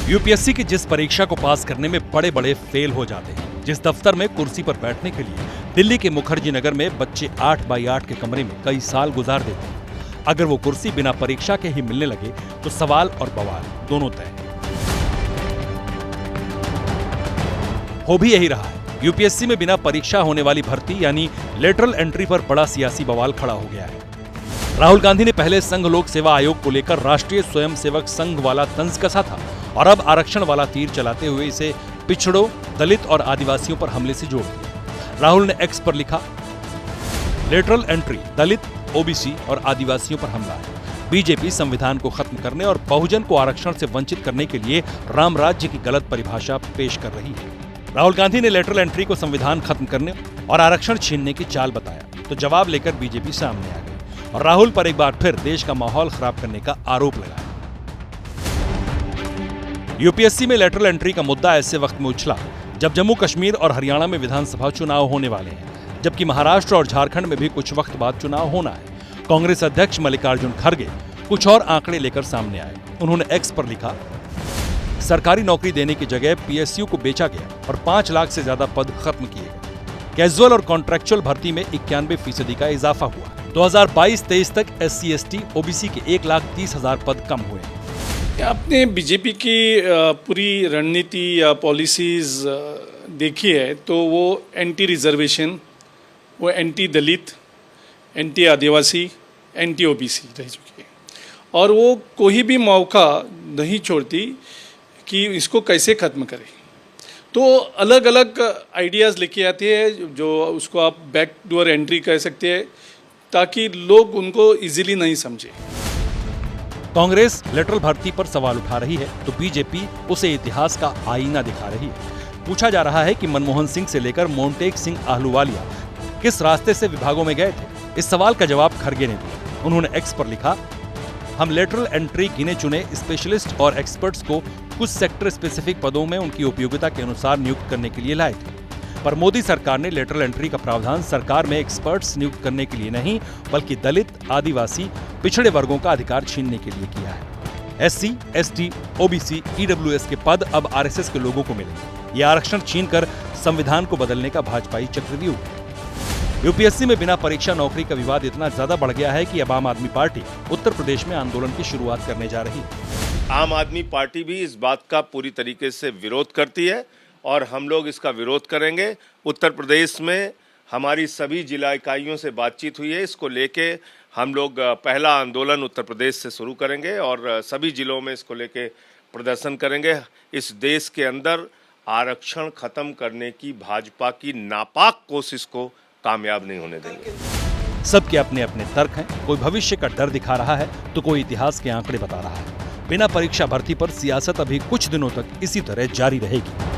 UPSC की जिस परीक्षा को पास करने में बड़े बड़े फेल हो जाते हैं, जिस दफ्तर में कुर्सी पर बैठने के लिए दिल्ली के मुखर्जी नगर में बच्चे 8x8 के कमरे में कई साल गुजार देते हैं, अगर वो कुर्सी बिना परीक्षा के ही मिलने लगे तो सवाल और बवाल दोनों तय हैं। हो भी यही रहा है। यूपीएससी में बिना परीक्षा होने वाली भर्ती यानी लेटरल एंट्री पर बड़ा सियासी बवाल खड़ा हो गया है। राहुल गांधी ने पहले संघ लोक सेवा आयोग को लेकर राष्ट्रीय स्वयंसेवक संघ वाला तंज कसा था और अब आरक्षण वाला तीर चलाते हुए इसे पिछड़ों, दलित और आदिवासियों पर हमले से जोड़ दिया। राहुल ने एक्स पर लिखा, लेटरल एंट्री दलित, ओबीसी और आदिवासियों पर हमला है। बीजेपी संविधान को खत्म करने और बहुजन को आरक्षण से वंचित करने के लिए राम राज्य की गलत परिभाषा पेश कर रही है। राहुल गांधी ने लेटरल एंट्री को संविधान खत्म करने और आरक्षण छीनने की चाल बताया तो जवाब लेकर बीजेपी सामने आ गई और राहुल पर एक बार फिर देश का माहौल खराब करने का आरोप लगाया। यूपीएससी में लेटरल एंट्री का मुद्दा ऐसे वक्त में उछला जब जम्मू कश्मीर और हरियाणा में विधानसभा चुनाव होने वाले हैं, जबकि महाराष्ट्र और झारखंड में भी कुछ वक्त बाद चुनाव होना है। कांग्रेस अध्यक्ष मल्लिकार्जुन खड़गे कुछ और आंकड़े लेकर सामने आए। उन्होंने एक्स पर लिखा, सरकारी नौकरी देने की जगह पीएसयू को बेचा गया और 5 लाख से ज्यादा पद खत्म किए गए। कैजुअल और कॉन्ट्रैक्चुअल भर्ती में 91% का इजाफा हुआ। 2022-23 तक SC/ST, ओबीसी के 1,30,000 पद कम हुए। आपने बीजेपी की पूरी रणनीति या पॉलिसीज देखी है तो वो एंटी रिजर्वेशन, वो एंटी दलित, एंटी आदिवासी, एंटी ओबीसी रह चुकी है और वो कोई भी मौका नहीं छोड़ती कि इसको कैसे ख़त्म करें। तो अलग अलग आइडियाज़ लेके आती है जो उसको आप बैक डोर एंट्री कह सकते हैं ताकि लोग उनको इजीली नहीं समझे। कांग्रेस लेटरल भर्ती पर सवाल उठा रही है तो बीजेपी उसे इतिहास का आईना दिखा रही है। पूछा जा रहा है कि मनमोहन सिंह से लेकर मोंटेक सिंह आहलूवालिया किस रास्ते से विभागों में गए थे। इस सवाल का जवाब खड़गे ने दिया। उन्होंने एक्स पर लिखा, हम लेटरल एंट्री गिने चुने स्पेशलिस्ट और एक्सपर्ट्स को कुछ सेक्टर स्पेसिफिक पदों में उनकी उपयोगिता के अनुसार नियुक्त करने के लिए लाए थे, पर मोदी सरकार ने लेटरल एंट्री का प्रावधान सरकार में एक्सपर्ट्स नियुक्त करने के लिए नहीं बल्कि दलित, आदिवासी, पिछड़े वर्गों का अधिकार छीनने के लिए किया है। SC, ST, OBC, EWS के पद अब RSS के लोगों को मिलेंगे। ये आरक्षण छीनकर संविधान को बदलने का भाजपाई चक्रव्यूह है। यूपीएससी में बिना परीक्षा नौकरी का विवाद इतना ज्यादा बढ़ गया है कि अब आम आदमी पार्टी उत्तर प्रदेश में आंदोलन की शुरुआत करने जा रही है। आम आदमी पार्टी भी इस बात का पूरी तरीके से विरोध करती है और हम लोग इसका विरोध करेंगे। उत्तर प्रदेश में हमारी सभी जिला इकाइयों से बातचीत हुई है। इसको लेके हम लोग पहला आंदोलन उत्तर प्रदेश से शुरू करेंगे और सभी जिलों में इसको लेके प्रदर्शन करेंगे। इस देश के अंदर आरक्षण खत्म करने की भाजपा की नापाक कोशिश को कामयाब नहीं होने देंगे। सबके अपने अपने तर्क हैं। कोई भविष्य का डर दिखा रहा है तो कोई इतिहास के आंकड़े बता रहा है। बिना परीक्षा भर्ती पर सियासत अभी कुछ दिनों तक इसी तरह जारी रहेगी।